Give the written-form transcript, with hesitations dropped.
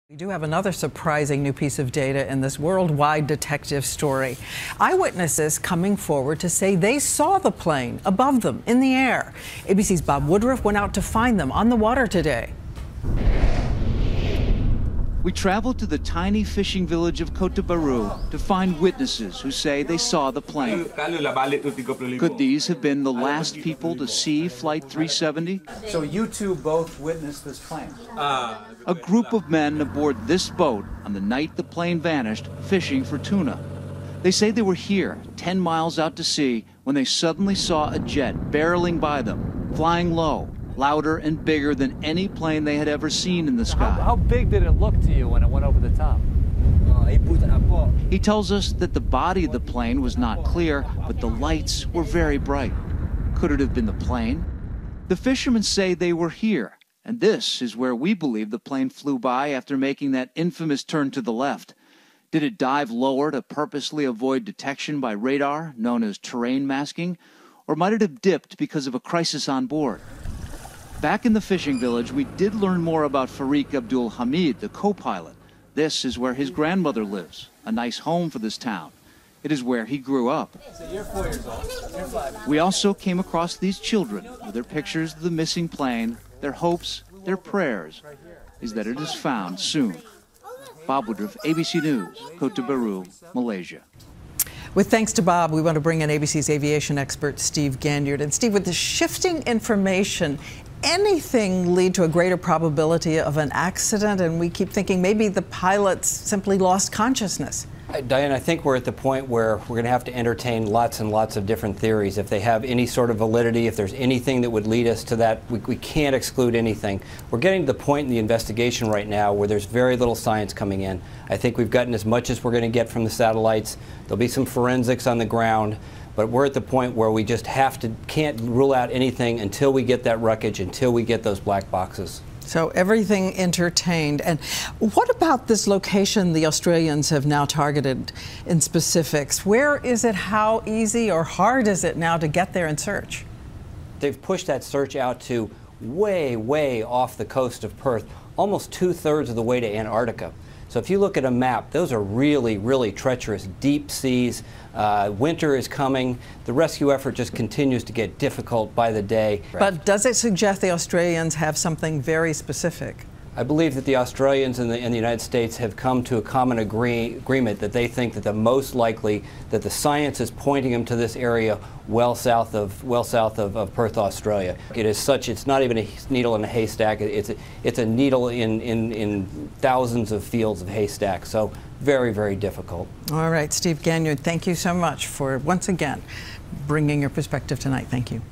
We do have another surprising new piece of data in this worldwide detective story. Eyewitnesses coming forward to say they saw the plane above them in the air. ABC's Bob Woodruff went out to find them on the water today. We traveled to the tiny fishing village of Cote de Barou to find witnesses who say they saw the plane. Could these have been the last people to see Flight 370? So you two both witnessed this plane? A group of men aboard this boat on the night the plane vanished, fishing for tuna. They say they were here, 10 miles out to sea, when they suddenly saw a jet barreling by them, flying low, louder and bigger than any plane they had ever seen in the sky. How big did it look to you when it went over the top? He tells us that the body of the plane was not clear, but the lights were very bright. Could it have been the plane? The fishermen say they were here, and this is where we believe the plane flew by after making that infamous turn to the left. Did it dive lower to purposely avoid detection by radar, known as terrain masking? Or might it have dipped because of a crisis on board? Back in the fishing village, we did learn more about Farik Abdul Hamid, the co-pilot. This is where his grandmother lives, a nice home for this town. It is where he grew up. So you're 4 years old. You're 5. We also came across these children with their pictures of the missing plane. Their hopes, their prayers, is that it is found soon. Bob Woodruff, ABC News, Cote de Barou, Malaysia. With thanks to Bob, we want to bring in ABC's aviation expert, Steve Ganyard. And Steve, with the shifting information, anything lead to a greater probability of an accident? And we keep thinking maybe the pilots simply lost consciousness. Diane, I think we're at the point where we're going to have to entertain lots and lots of different theories. If they have any sort of validity, if there's anything that would lead us to that, we can't exclude anything. We're getting to the point in the investigation right now where there's very little science coming in. I think we've gotten as much as we're going to get from the satellites. There'll be some forensics on the ground, but we're at the point where we just can't rule out anything until we get that wreckage, until we get those black boxes. So everything entertained. And what about this location the Australians have now targeted in specifics? Where is it? How easy or hard is it now to get there and search? They've pushed that search out to way, way off the coast of Perth, almost 2/3 of the way to Antarctica. So if you look at a map, those are really, really treacherous, deep seas. Winter is coming. The rescue effort just continues to get difficult by the day. But does it suggest the Australians have something very specific? I believe that the Australians and the United States have come to a common agreement that they think that the most likely that the science is pointing them to this area well south of Perth, Australia. It is such, it's not even a needle in a haystack. It's a needle in thousands of fields of haystacks. So very, very difficult. All right, Steve Ganyard, thank you so much for once again bringing your perspective tonight. Thank you.